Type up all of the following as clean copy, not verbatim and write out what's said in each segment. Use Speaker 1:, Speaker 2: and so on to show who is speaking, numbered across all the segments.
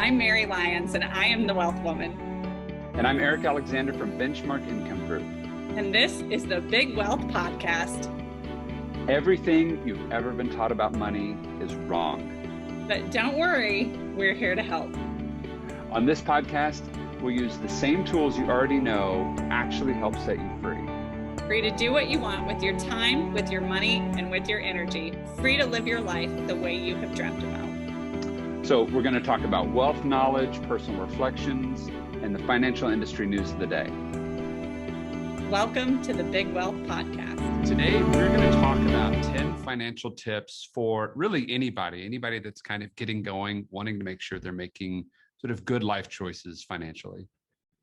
Speaker 1: I'm Mary Lyons, and I am the Wealth Woman.
Speaker 2: And I'm Eric Alexander from Benchmark Income Group.
Speaker 1: And this is the Big Wealth Podcast.
Speaker 2: Everything you've ever been taught about money is wrong.
Speaker 1: But don't worry, we're here to help.
Speaker 2: On this podcast, we'll use the same tools you already know to actually help set you free.
Speaker 1: Free to do what you want with your time, with your money, and with your energy. Free to live your life the way you have dreamt about.
Speaker 2: So we're going to talk about wealth knowledge, personal reflections, and the financial industry news of the day.
Speaker 1: Welcome to the Big Wealth Podcast.
Speaker 3: Today, we're going to talk about 10 financial tips for really anybody that's kind of getting going, wanting to make sure they're making sort of good life choices financially.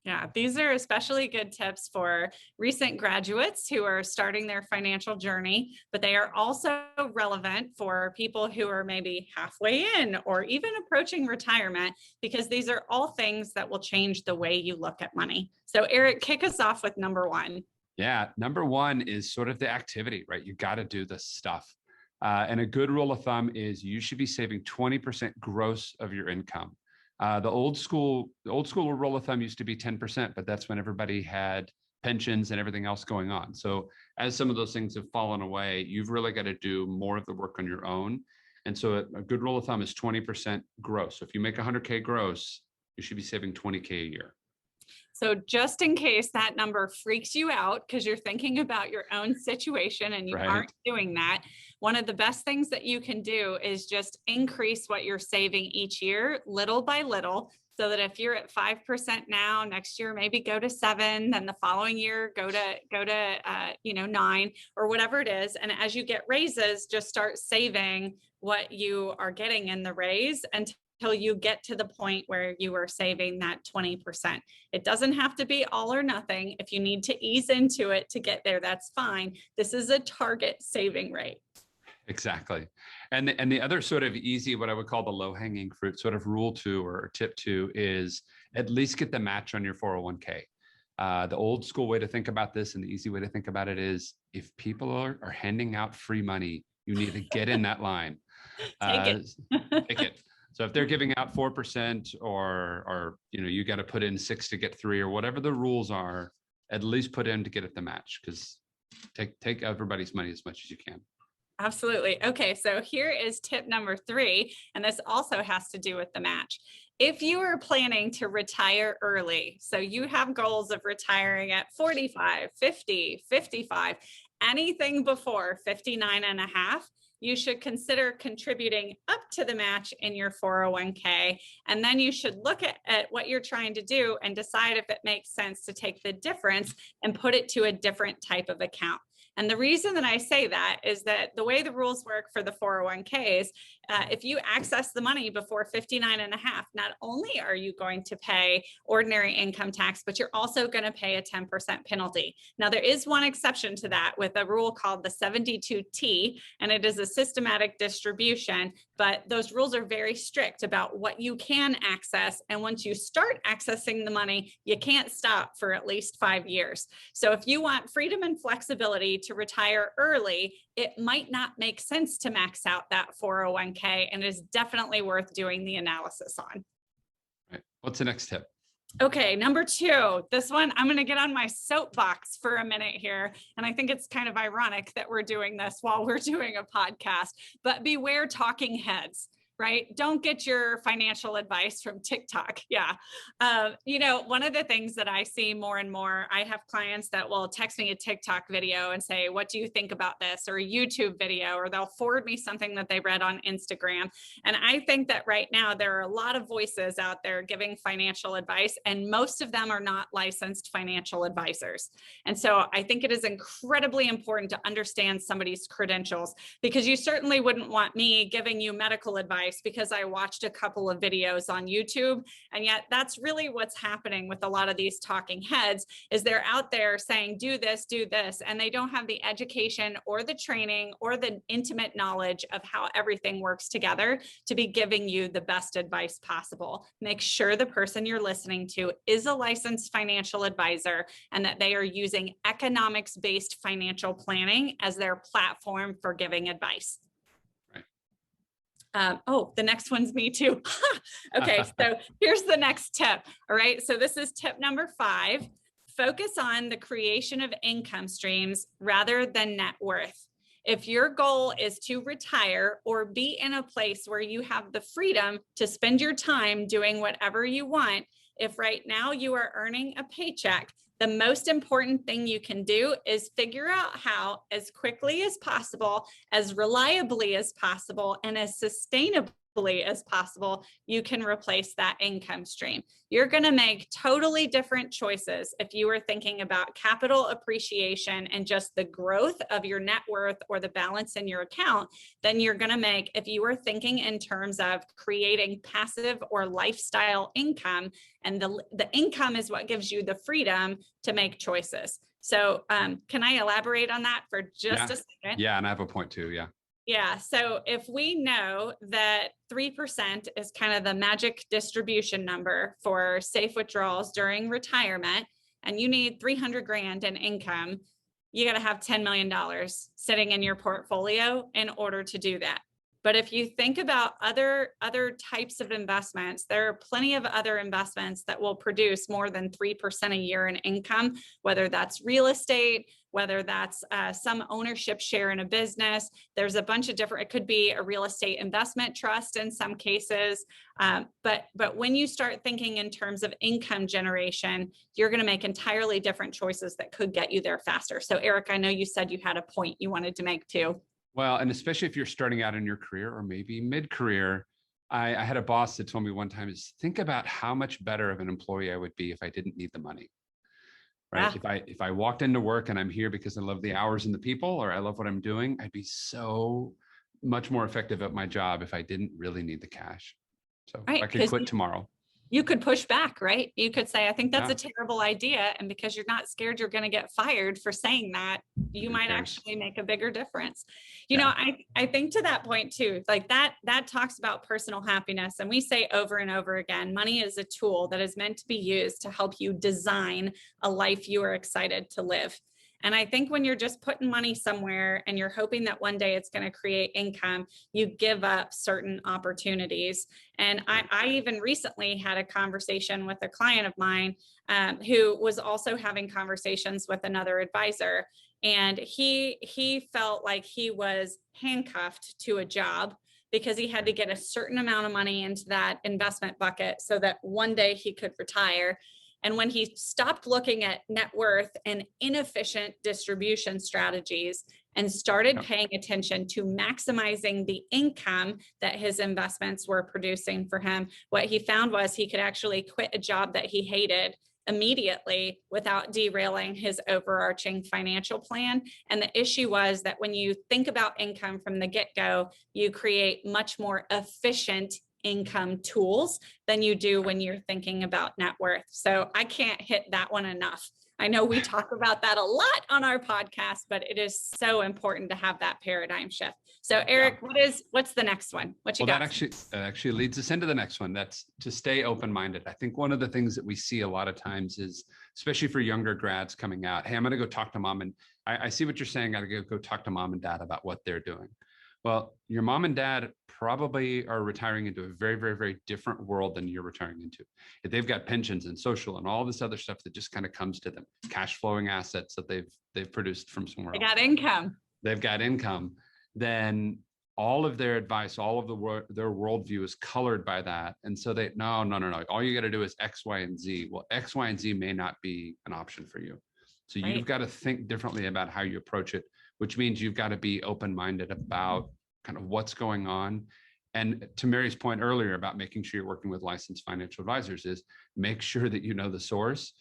Speaker 1: Yeah, these are especially good tips for recent graduates who are starting their financial journey, but they are also relevant for people who are maybe halfway in or even approaching retirement, because these are all things that will change the way you look at money. So Eric, kick us off with number one.
Speaker 3: Yeah, number one is sort of the activity, right? You got to do the stuff. And a good rule of thumb is you should be saving 20% gross of your income. The old school rule of thumb used to be 10%, but that's when everybody had pensions and everything else going on. So as some of those things have fallen away, you've really got to do more of the work on your own. And so a good rule of thumb is 20% gross. So if you make 100K gross, you should be saving 20K a year.
Speaker 1: So just in case that number freaks you out because you're thinking about your own situation and you aren't doing that, one of the best things that you can do is just increase what you're saving each year, little by little, so that if you're at 5% now, next year maybe go to 7, then the following year go to 9 or whatever it is. And as you get raises, just start saving what you are getting in the raise until you get to the point where you are saving that 20%. It doesn't have to be all or nothing. If you need to ease into it to get there, that's fine. This is a target saving rate.
Speaker 3: Exactly. And the other sort of easy, what I would call the low-hanging fruit sort of rule 2 or tip 2 is at least get the match on your 401k. The old school way to think about this and the easy way to think about it is if people are handing out free money, you need to get in that line.
Speaker 1: Take
Speaker 3: it. So if they're giving out 4% or you got to put in 6 to get 3 or whatever the rules are, at least put in to get at the match, because take everybody's money as much as you can.
Speaker 1: Absolutely. Okay, so here is tip number 3, and this also has to do with the match. If you are planning to retire early, so you have goals of retiring at 45, 50, 55, anything before 59 and a half, you should consider contributing up to the match in your 401k. And then you should look at what you're trying to do and decide if it makes sense to take the difference and put it to a different type of account. And the reason that I say that is that the way the rules work for the 401ks, if you access the money before 59 and a half, not only are you going to pay ordinary income tax, but you're also going to pay a 10% penalty. Now, there is one exception to that with a rule called the 72T, and it is a systematic distribution, but those rules are very strict about what you can access. And once you start accessing the money, you can't stop for at least 5 years. So if you want freedom and flexibility to retire early, it might not make sense to max out that 401k, and is definitely worth doing the analysis on.
Speaker 3: Right. What's the next tip?
Speaker 1: Okay, number 2, this one, I'm going to get on my soapbox for a minute here. And I think it's kind of ironic that we're doing this while we're doing a podcast, but beware talking heads. Right? Don't get your financial advice from TikTok. Yeah. One of the things that I see more and more, I have clients that will text me a TikTok video and say, what do you think about this? Or a YouTube video, or they'll forward me something that they read on Instagram. And I think that right now there are a lot of voices out there giving financial advice, and most of them are not licensed financial advisors. And so I think it is incredibly important to understand somebody's credentials, because you certainly wouldn't want me giving you medical advice because I watched a couple of videos on YouTube. And yet that's really what's happening with a lot of these talking heads, is they're out there saying, do this, and they don't have the education or the training or the intimate knowledge of how everything works together to be giving you the best advice possible. Make sure the person you're listening to is a licensed financial advisor and that they are using economics-based financial planning as their platform for giving advice. The next one's me too. Okay, so here's the next tip. All right, so this is tip number 5. Focus on the creation of income streams rather than net worth. If your goal is to retire or be in a place where you have the freedom to spend your time doing whatever you want, if right now you are earning a paycheck, the most important thing you can do is figure out how, as quickly as possible, as reliably as possible, and as sustainably as possible, you can replace that income stream. You're going to make totally different choices if you are thinking about capital appreciation and just the growth of your net worth or the balance in your account than you're going to make if you are thinking in terms of creating passive or lifestyle income. And the income is what gives you the freedom to make choices. So can I elaborate on that for just a second?
Speaker 3: Yeah, and I have a point too. Yeah.
Speaker 1: Yeah. So if we know that 3% is kind of the magic distribution number for safe withdrawals during retirement, and you need 300 grand in income, you got to have $10 million sitting in your portfolio in order to do that. But if you think about other types of investments, there are plenty of other investments that will produce more than 3% a year in income, whether that's real estate, whether that's some ownership share in a business. There's a bunch of different, it could be a real estate investment trust in some cases. But when you start thinking in terms of income generation, you're going to make entirely different choices that could get you there faster. So Eric, I know you said you had a point you wanted to make too.
Speaker 3: Well, and especially if you're starting out in your career or maybe mid-career, I had a boss that told me one time is think about how much better of an employee I would be if I didn't need the money. Right.
Speaker 1: Yeah.
Speaker 3: If I walked into work and I'm here because I love the hours and the people, or I love what I'm doing, I'd be so much more effective at my job if I didn't really need the cash. So
Speaker 1: Right,
Speaker 3: I could quit tomorrow.
Speaker 1: You could push back, right? You could say, I think that's a terrible idea. And because you're not scared you're going to get fired for saying that, you might actually make a bigger difference. You know, I think to that point too, like that talks about personal happiness. And we say over and over again, money is a tool that is meant to be used to help you design a life you are excited to live. And I think when you're just putting money somewhere and you're hoping that one day it's going to create income, you give up certain opportunities. And I even recently had a conversation with a client of mine who was also having conversations with another advisor. And he felt like he was handcuffed to a job because he had to get a certain amount of money into that investment bucket so that one day he could retire. And when he stopped looking at net worth and inefficient distribution strategies and started paying attention to maximizing the income that his investments were producing for him, what he found was he could actually quit a job that he hated immediately without derailing his overarching financial plan. And the issue was that when you think about income from the get-go, you create much more efficient income tools than you do when you're thinking about net worth. So I can't hit that one enough. I know we talk about that a lot on our podcast, but it is so important to have that paradigm shift. So Eric, what's the next one? What you got?
Speaker 3: That actually leads us into the next one. That's to stay open-minded. I think one of the things that we see a lot of times is, especially for younger grads coming out, hey, I'm going to go talk to mom. And I see what you're saying. I got to go talk to mom and dad about what they're doing. Well, your mom and dad probably are retiring into a very, very, very different world than you're retiring into. If they've got pensions and social and all this other stuff that just kind of comes to them, cash flowing assets that they've produced from somewhere else.
Speaker 1: They got income.
Speaker 3: They've got income. Then all of their advice, all of their worldview is colored by that. And so no. All you got to do is X, Y, and Z. Well, X, Y, and Z may not be an option for you. So you've got to think differently about how you approach it, which means you've got to be open-minded about kind of what's going on. And to Mary's point earlier about making sure you're working with licensed financial advisors is make sure that you know the source.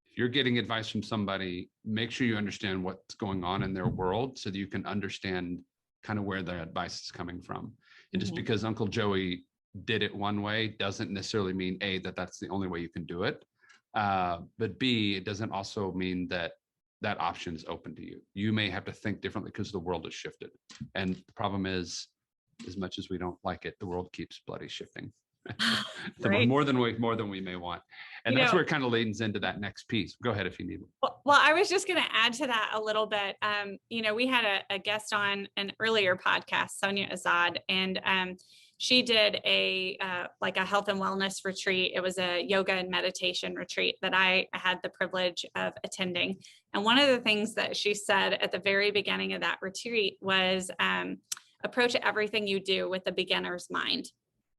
Speaker 3: If you're getting advice from somebody, make sure you understand what's going on in their world so that you can understand kind of where their advice is coming from. And just because Uncle Joey did it one way doesn't necessarily mean A, that's the only way you can do it. But B, it doesn't also mean that option is open to you. You may have to think differently because the world has shifted. And the problem is, as much as we don't like it, the world keeps bloody shifting. more than we may want. And that's where it kind of leads into that next piece. Go ahead if you need.
Speaker 1: Well, I was just going to add to that a little bit. We had a guest on an earlier podcast, Sonia Azad, and she did a like a health and wellness retreat. It was a yoga and meditation retreat that I had the privilege of attending. And one of the things that she said at the very beginning of that retreat was approach everything you do with a beginner's mind.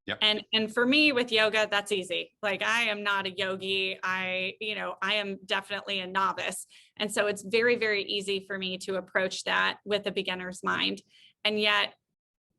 Speaker 3: Yep.
Speaker 1: And for me with yoga, that's easy. Like I am not a yogi. I am definitely a novice. And so it's very, very easy for me to approach that with a beginner's mind. And yet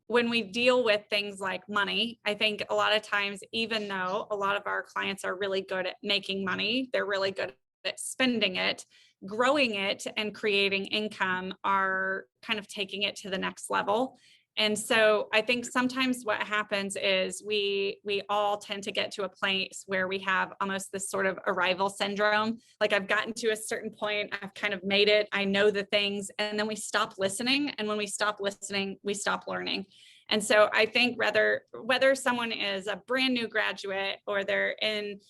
Speaker 1: when we deal with things like money, I think a lot of times, even though a lot of our clients are really good at making money, they're really good at spending it, growing it and creating income are kind of taking it to the next level. And so I think sometimes what happens is we all tend to get to a place where we have almost this sort of arrival syndrome. Like I've gotten to a certain point, I've kind of made it, I know the things, and then we stop listening. And when we stop listening, we stop learning. And so I think whether someone is a brand new graduate or they're in,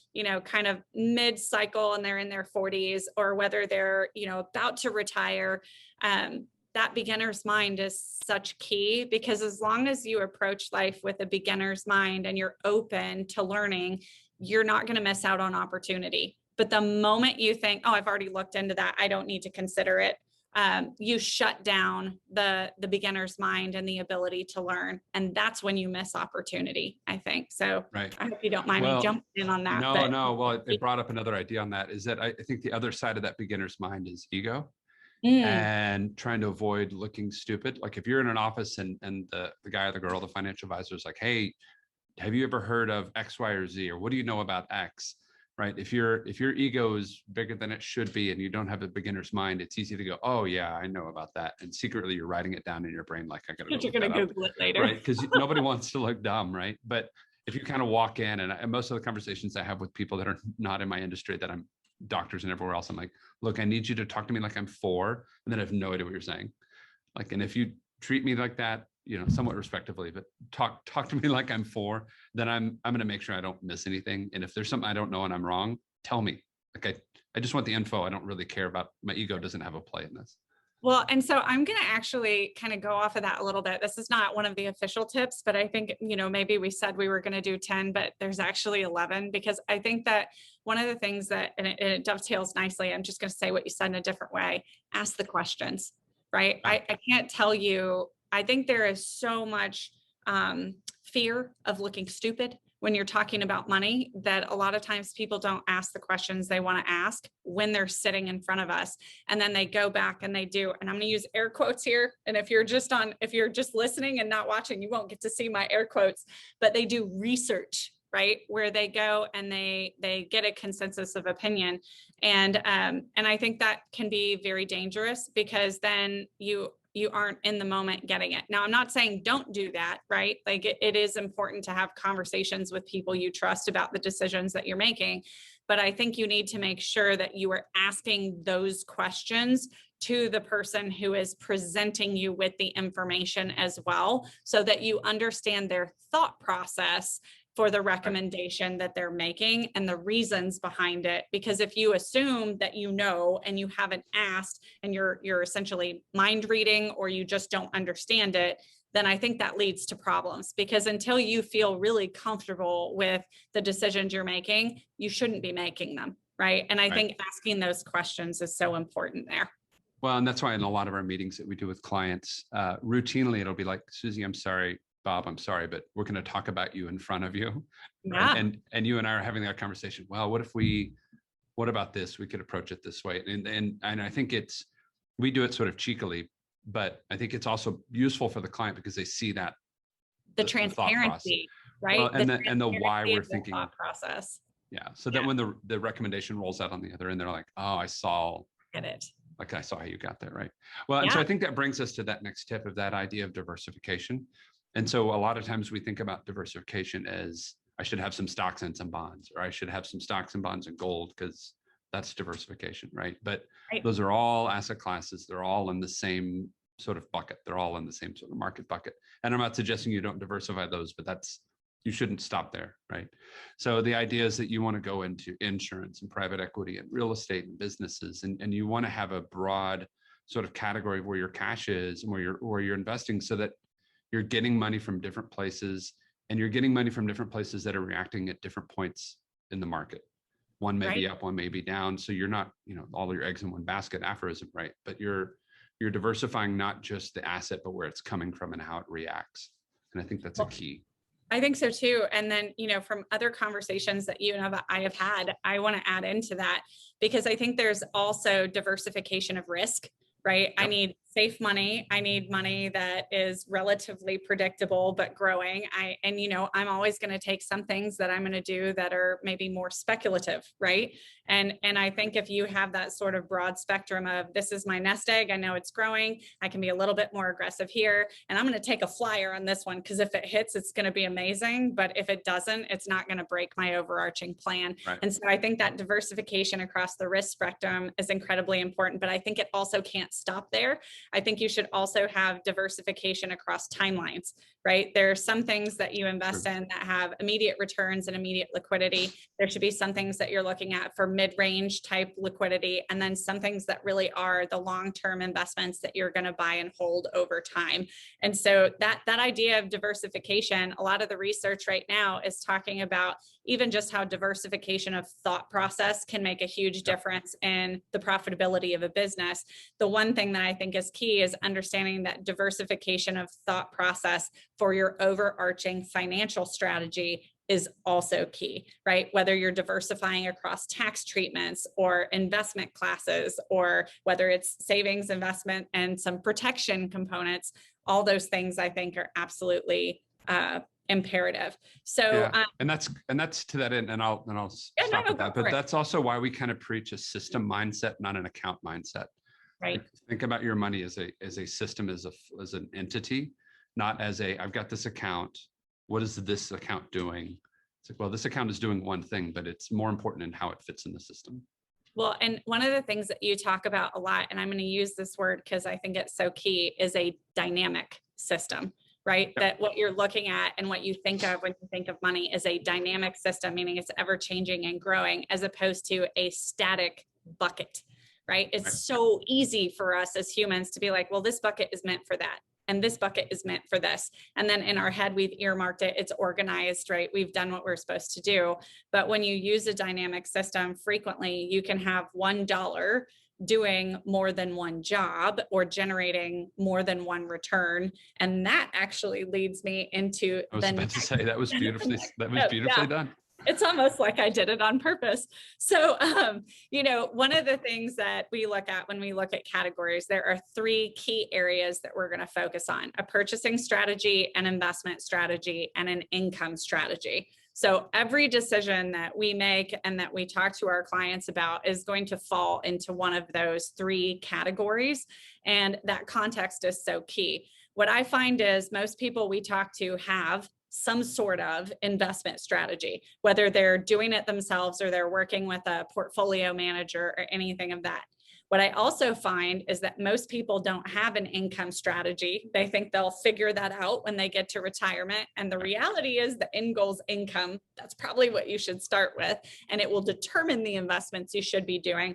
Speaker 1: kind of mid-cycle and they're in their 40s, or whether they're, about to retire, that beginner's mind is such key, because as long as you approach life with a beginner's mind and you're open to learning, you're not going to miss out on opportunity. But the moment you think, oh, I've already looked into that, I don't need to consider it, you shut down the beginner's mind and the ability to learn. And that's when you miss opportunity, I think. So
Speaker 3: right.
Speaker 1: I hope you don't mind me jumping in on that.
Speaker 3: No. Well, it brought up another idea on that, is that I think the other side of that beginner's mind is ego. And trying to avoid looking stupid. Like if you're in an office and the guy or the girl, the financial advisor is like, hey, have you ever heard of X, Y, or Z? Or what do you know about X? Right? If your ego is bigger than it should be and you don't have a beginner's mind, it's easy to go, oh yeah, I know about that. And secretly you're writing it down in your brain like, I gotta
Speaker 1: you're going to Google it later.
Speaker 3: Right? Because nobody wants to look dumb, right? But if you kind of walk in, and most of the conversations I have with people that are not in my industry, that I'm doctors and everywhere else, I'm like, look, I need you to talk to me like I'm 4, and then I have no idea what you're saying. Like, and if you treat me like that, somewhat respectively, but talk to me like I'm 4, then I'm going to make sure I don't miss anything. And if there's something I don't know and I'm wrong, tell me. Like I just want the info. I don't really care about, my ego doesn't have a play in this.
Speaker 1: Well, and so I'm going to actually kind of go off of that a little bit. This is not one of the official tips, but I think, maybe we said we were going to do 10, but there's actually 11, because I think that one of the things that, and it dovetails nicely, I'm just going to say what you said in a different way, ask the questions, right? I can't tell you, I think there is so much fear of looking stupid when you're talking about money, that a lot of times people don't ask the questions they want to ask when they're sitting in front of us. And then they go back and they do, and I'm going to use air quotes here. And if you're just listening and not watching, you won't get to see my air quotes, but they do research, right? Where they go and they get a consensus of opinion. And I think that can be very dangerous, because then you aren't in the moment getting it. Now, I'm not saying don't do that, right? Like it is important to have conversations with people you trust about the decisions that you're making. But I think you need to make sure that you are asking those questions to the person who is presenting you with the information as well, so that you understand their thought process for the recommendation that they're making and the reasons behind it. Because if you assume that and you haven't asked, and you're essentially mind reading, or you just don't understand it, then I think that leads to problems. Because until you feel really comfortable with the decisions you're making, you shouldn't be making them, right? And I think asking those questions is so important there.
Speaker 3: Well, and that's why in a lot of our meetings that we do with clients, routinely it'll be like, Susie, I'm sorry, Bob, I'm sorry, but we're going to talk about you in front of you.
Speaker 1: Yeah.
Speaker 3: Right? And you and I are having that conversation. Well, what about this? We could approach it this way. And I think we do it sort of cheekily, but I think it's also useful for the client, because they see that
Speaker 1: the transparency, right?
Speaker 3: Well, and the why we're thinking
Speaker 1: thought process.
Speaker 3: Yeah. So that when the recommendation rolls out on the other end, they're like, oh, I saw it. Like I saw how you got there. Right. Well, and so I think that brings us to that next tip of that idea of diversification. And so a lot of times we think about diversification as, I should have some stocks and some bonds, or I should have some stocks and bonds and gold, because that's diversification, right? But those are all asset classes. They're all in the same sort of bucket. They're all in the same sort of market bucket. And I'm not suggesting you don't diversify those, but you shouldn't stop there, right? So the idea is that you want to go into insurance and private equity and real estate and businesses, and you want to have a broad sort of category of where your cash is and where you're investing, so that you're getting money from different places, and you're getting money from different places that are reacting at different points in the market. One may be up, one may be down. So you're not, all your eggs in one basket aphorism, right? But you're diversifying not just the asset, but where it's coming from and how it reacts. And I think that's a key.
Speaker 1: I think so too. And then, from other conversations that you and I have had, I want to add into that, because I think there's also diversification of risk, right? Yep. I need safe money. I need money that is relatively predictable, but growing. I'm always going to take some things that I'm going to do that are maybe more speculative, right? And I think if you have that sort of broad spectrum of, this is my nest egg, I know it's growing, I can be a little bit more aggressive here, and I'm going to take a flyer on this one, because if it hits, it's going to be amazing. But if it doesn't, it's not going to break my overarching plan. Right. And so I think that diversification across the risk spectrum is incredibly important, but I think it also can't stop there. I think you should also have diversification across timelines, right? There are some things that you invest in that have immediate returns and immediate liquidity. There should be some things that you're looking at for mid-range type liquidity, and then some things that really are the long-term investments that you're going to buy and hold over time. And so that idea of diversification, a lot of the research right now is talking about even just how diversification of thought process can make a huge difference in the profitability of a business. The one thing that I think is key is understanding that diversification of thought process for your overarching financial strategy is also key, right? Whether you're diversifying across tax treatments or investment classes, or whether it's savings, investment, and some protection components, all those things I think are absolutely imperative. So,
Speaker 3: and that's to that end, and I'll stop with that. But that's also why we kind of preach a system mindset, not an account mindset.
Speaker 1: Right.
Speaker 3: Think about your money as a system, as an entity, not as I've got this account. What is this account doing? It's like, well, this account is doing one thing, but it's more important in how it fits in the system.
Speaker 1: Well, and one of the things that you talk about a lot, and I'm going to use this word because I think it's so key, is a dynamic system, right? Yep. That what you're looking at and what you think of when you think of money is a dynamic system, meaning it's ever changing and growing, as opposed to a static bucket, right? It's so easy for us as humans to be like, well, this bucket is meant for that, and this bucket is meant for this. And then in our head, we've earmarked it, it's organized, right? We've done what we're supposed to do. But when you use a dynamic system, frequently you can have $1 doing more than one job or generating more than one return. And that actually leads me into—
Speaker 3: I was about to say, that was beautifully done.
Speaker 1: It's almost like I did it on purpose. So, one of the things that we look at when we look at categories, there are 3 key areas that we're going to focus on: a purchasing strategy, an investment strategy, and an income strategy. So every decision that we make and that we talk to our clients about is going to fall into one of those 3 categories. And that context is so key. What I find is most people we talk to have some sort of investment strategy, whether they're doing it themselves or they're working with a portfolio manager or anything of that. What I also find is that most people don't have an income strategy. They think they'll figure that out when they get to retirement. And the reality is the end goal is income. That's probably what you should start with, and it will determine the investments you should be doing.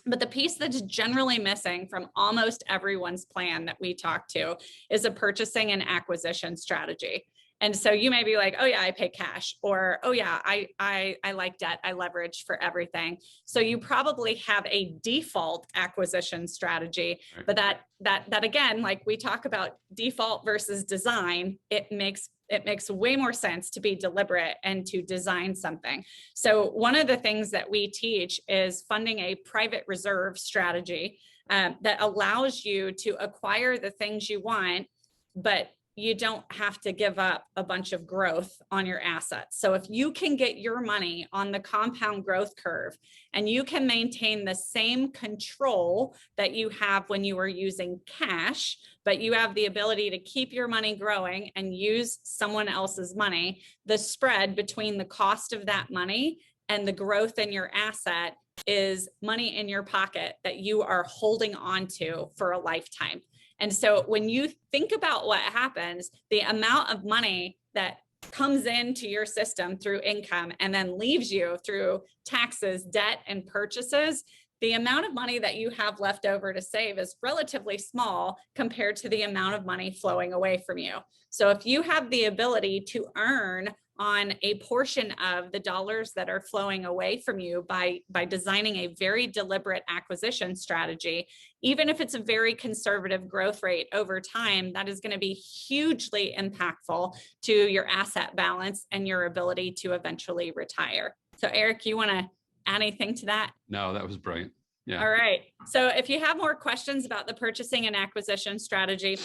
Speaker 1: But the piece that's generally missing from almost everyone's plan that we talk to is a purchasing and acquisition strategy. And so you may be like, oh yeah, I pay cash, or oh yeah, I like debt, I leverage for everything. So you probably have a default acquisition strategy, right. But that again, like we talk about default versus design, it makes way more sense to be deliberate and to design something. So one of the things that we teach is funding a private reserve strategy that allows you to acquire the things you want, but you don't have to give up a bunch of growth on your assets. So if you can get your money on the compound growth curve and you can maintain the same control that you have when you are using cash, but you have the ability to keep your money growing and use someone else's money, the spread between the cost of that money and the growth in your asset is money in your pocket that you are holding on to for a lifetime. And so when you think about what happens, the amount of money that comes into your system through income and then leaves you through taxes, debt, and purchases, the amount of money that you have left over to save is relatively small compared to the amount of money flowing away from you. So if you have the ability to earn on a portion of the dollars that are flowing away from you by designing a very deliberate acquisition strategy, even if it's a very conservative growth rate over time, that is going to be hugely impactful to your asset balance and your ability to eventually retire. So Eric, you want to add anything to that?
Speaker 3: No, that was brilliant. Yeah.
Speaker 1: All right. So if you have more questions about the purchasing and acquisition strategy,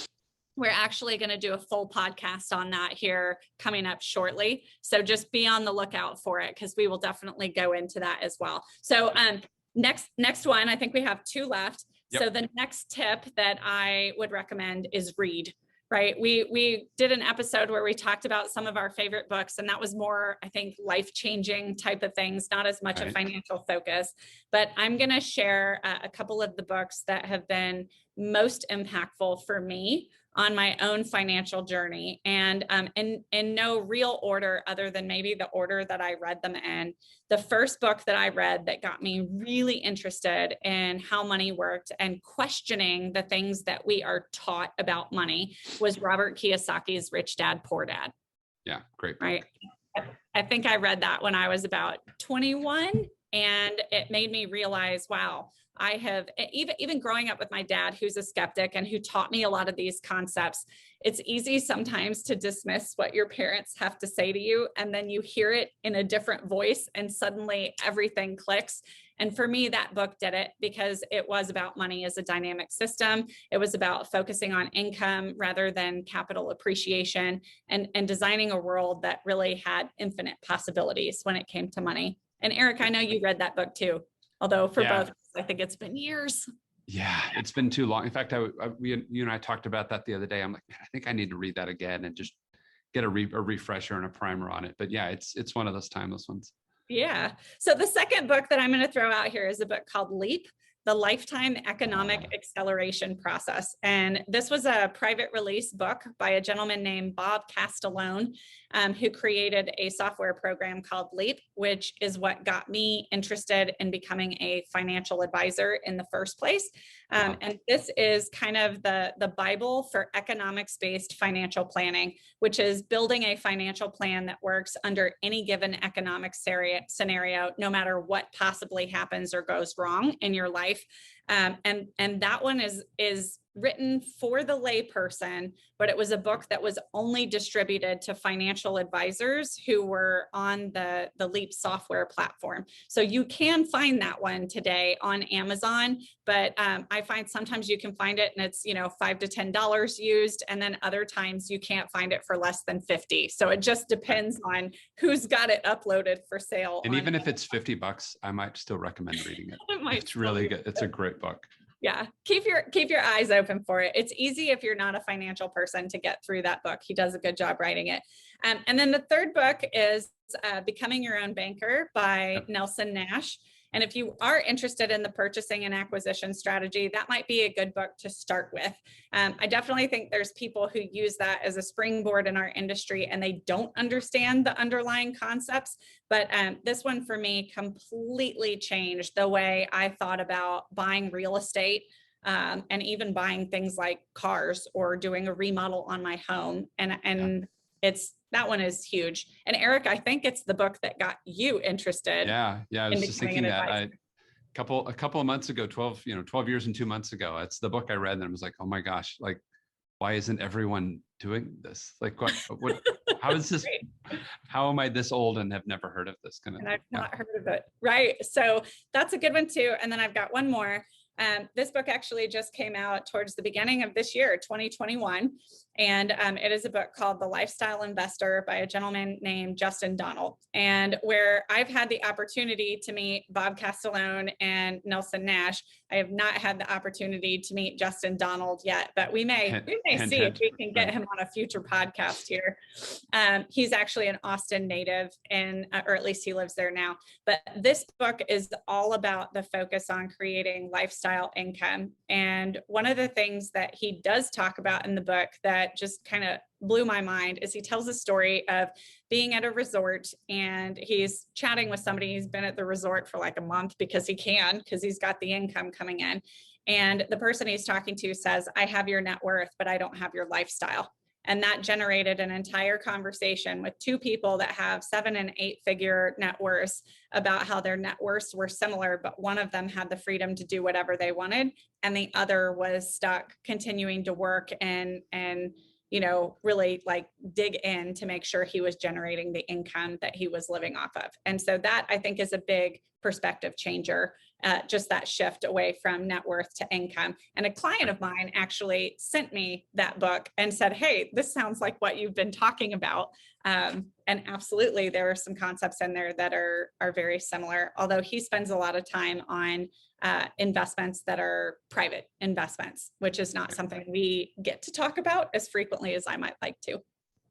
Speaker 1: we're actually going to do a full podcast on that here coming up shortly. So just be on the lookout for it, because we will definitely go into that as well. So next one, I think we have 2 left. Yep. So the next tip that I would recommend is read. Right. We did an episode where we talked about some of our favorite books, and that was more, I think, life-changing type of things, not as much a financial focus. But I'm going to share a couple of the books that have been most impactful for me on my own financial journey, and in no real order other than maybe the order that I read them in. The first book that I read that got me really interested in how money worked and questioning the things that we are taught about money was Robert Kiyosaki's Rich Dad, Poor Dad.
Speaker 3: Yeah, great book.
Speaker 1: Right. I think I read that when I was about 21, and it made me realize, wow, I have, even growing up with my dad, who's a skeptic and who taught me a lot of these concepts, it's easy sometimes to dismiss what your parents have to say to you. And then you hear it in a different voice and suddenly everything clicks. And for me, that book did it, because it was about money as a dynamic system. It was about focusing on income rather than capital appreciation, and designing a world that really had infinite possibilities when it came to money. And Eric, I know you read that book too, although for both, I think it's been years.
Speaker 3: Yeah, it's been too long. In fact, you and I talked about that the other day. I'm like, man, I think I need to read that again and just get a refresher and a primer on it. But yeah, it's one of those timeless ones.
Speaker 1: Yeah. So the second book that I'm going to throw out here is a book called Leap: The Lifetime Economic Acceleration Process. And this was a private release book by a gentleman named Bob Castellone, who created a software program called Leap, which is what got me interested in becoming a financial advisor in the first place. And this is kind of the Bible for economics-based financial planning, which is building a financial plan that works under any given economic scenario, no matter what possibly happens or goes wrong in your life. And that one is written for the layperson, but it was a book that was only distributed to financial advisors who were on the Leap software platform. So you can find that one today on Amazon, but I find sometimes you can find it and it's, $5 to $10 used, and then other times you can't find it for less than 50. So it just depends on who's got it uploaded for sale.
Speaker 3: And even if it's $50, I might still recommend reading it. It's really good. It's a great book.
Speaker 1: Yeah, keep your eyes open for it. It's easy if you're not a financial person to get through that book. He does a good job writing it. And then the third book is Becoming Your Own Banker by Nelson Nash. And if you are interested in the purchasing and acquisition strategy, that might be a good book to start with. I definitely think there's people who use that as a springboard in our industry and they don't understand the underlying concepts. But this one for me completely changed the way I thought about buying real estate, and even buying things like cars or doing a remodel on my home. And that one is huge. And Eric, I think it's the book that got you interested.
Speaker 3: Yeah. I was just thinking that a couple of months ago, 12 years and 2 months ago, it's the book I read and I was like, oh my gosh, like, why isn't everyone doing this? Like, what how is this, how am I this old and have never heard of this kind of thing?
Speaker 1: And I've not heard of it. Right. So that's a good one too. And then I've got one more. This book actually just came out towards the beginning of this year, 2021. And it is a book called The Lifestyle Investor by a gentleman named Justin Donald. And where I've had the opportunity to meet Bob Castellone and Nelson Nash, I have not had the opportunity to meet Justin Donald yet, but we may see if we can get him on a future podcast here. He's actually an Austin native, or at least he lives there now. But this book is all about the focus on creating lifestyle lifestyle income. And one of the things that he does talk about in the book that just kind of blew my mind is he tells a story of being at a resort, and he's chatting with somebody. He's been at the resort for like a month because he's got the income coming in. And the person he's talking to says, I have your net worth, but I don't have your lifestyle. And that generated an entire conversation with two people that have 7 and 8 figure net worths about how their net worths were similar, but one of them had the freedom to do whatever they wanted, and the other was stuck continuing to work and really like dig in to make sure he was generating the income that he was living off of. And so that, I think, is a big perspective changer, just that shift away from net worth to income. And a client of mine actually sent me that book and said, hey, this sounds like what you've been talking about. And absolutely, there are some concepts in there that are very similar, although he spends a lot of time on investments that are private investments, which is not something we get to talk about as frequently as I might like to.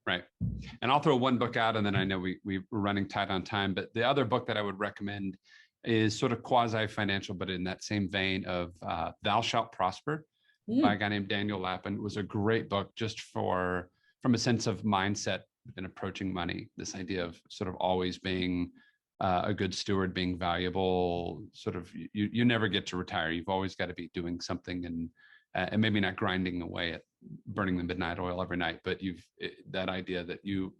Speaker 3: Right. And I'll throw one book out, and then I know we're running tight on time, but the other book that I would recommend is sort of quasi-financial, but in that same vein of Thou Shalt Prosper by a guy named Daniel Lappin. It was a great book just from a sense of mindset and approaching money, this idea of sort of always being a good steward, being valuable, sort of, you never get to retire. You've always got to be doing something, and maybe not grinding away at burning the midnight oil every night, but that idea that you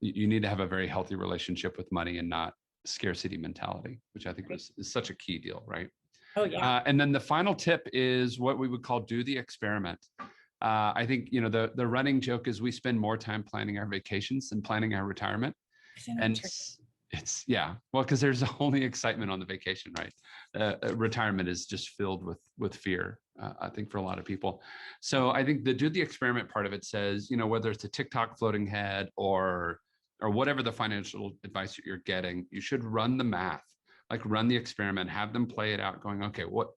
Speaker 3: need to have a very healthy relationship with money and not scarcity mentality, which I think is such a key deal, right?
Speaker 1: Oh yeah.
Speaker 3: And then the final tip is what we would call do the experiment. I think, the running joke is we spend more time planning our vacations than planning our retirement. And well, because there's only excitement on the vacation, right? Retirement is just filled with fear, I think, for a lot of people. So I think the do the experiment part of it says, whether it's a TikTok floating head or whatever the financial advice that you're getting, you should run the math, like run the experiment, have them play it out going, okay, what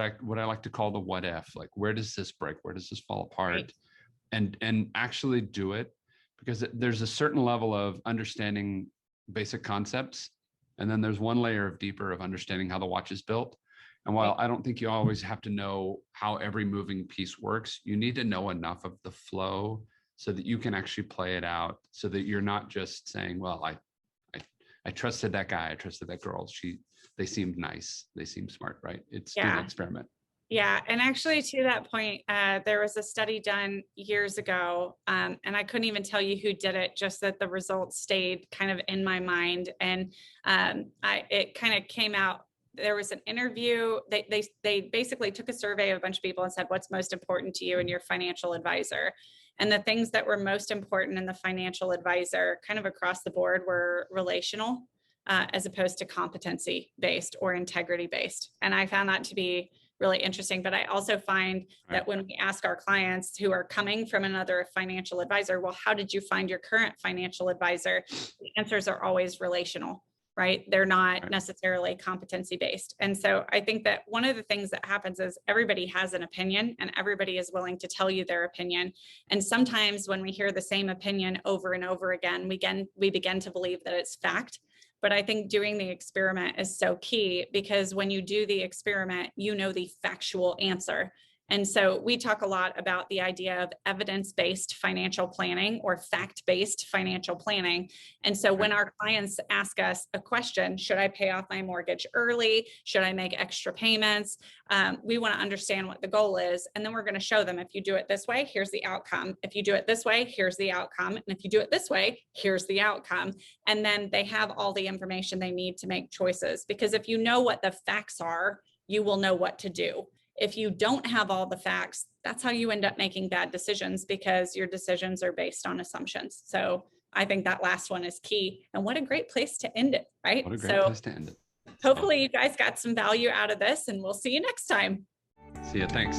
Speaker 3: I like to call the what if, like, where does this break? Where does this fall apart? Right. And actually do it, because there's a certain level of understanding basic concepts. And then there's one layer of deeper of understanding how the watch is built. And while I don't think you always have to know how every moving piece works, you need to know enough of the flow so that you can actually play it out, so that you're not just saying, well, I trusted that guy, I trusted that girl, they seemed nice, they seemed smart, right? It's an experiment.
Speaker 1: Yeah. And actually, to that point, there was a study done years ago, and I couldn't even tell you who did it, just that the results stayed kind of in my mind. And it kind of came out. There was an interview. They basically took a survey of a bunch of people and said, what's most important to you and your financial advisor? And the things that were most important in the financial advisor kind of across the board were relational, as opposed to competency based or integrity based. And I found that to be really interesting. But I also find that when we ask our clients who are coming from another financial advisor, well, how did you find your current financial advisor? The answers are always relational, right? They're not necessarily competency based. And so I think that one of the things that happens is everybody has an opinion, and everybody is willing to tell you their opinion. And sometimes when we hear the same opinion over and over again, we begin to believe that it's fact. But I think doing the experiment is so key, because when you do the experiment, you know the factual answer. And so we talk a lot about the idea of evidence-based financial planning or fact-based financial planning. And so when our clients ask us a question, should I pay off my mortgage early? Should I make extra payments? We want to understand what the goal is. And then we're going to show them, if you do it this way, here's the outcome. If you do it this way, here's the outcome. And if you do it this way, here's the outcome. And then they have all the information they need to make choices. Because if you know what the facts are, you will know what to do. If you don't have all the facts, that's how you end up making bad decisions, because your decisions are based on assumptions. So I think that last one is key. And what a great place to end it, right?
Speaker 3: What a great place to end it.
Speaker 1: Hopefully you guys got some value out of this, and we'll see you next time.
Speaker 3: See you. Thanks.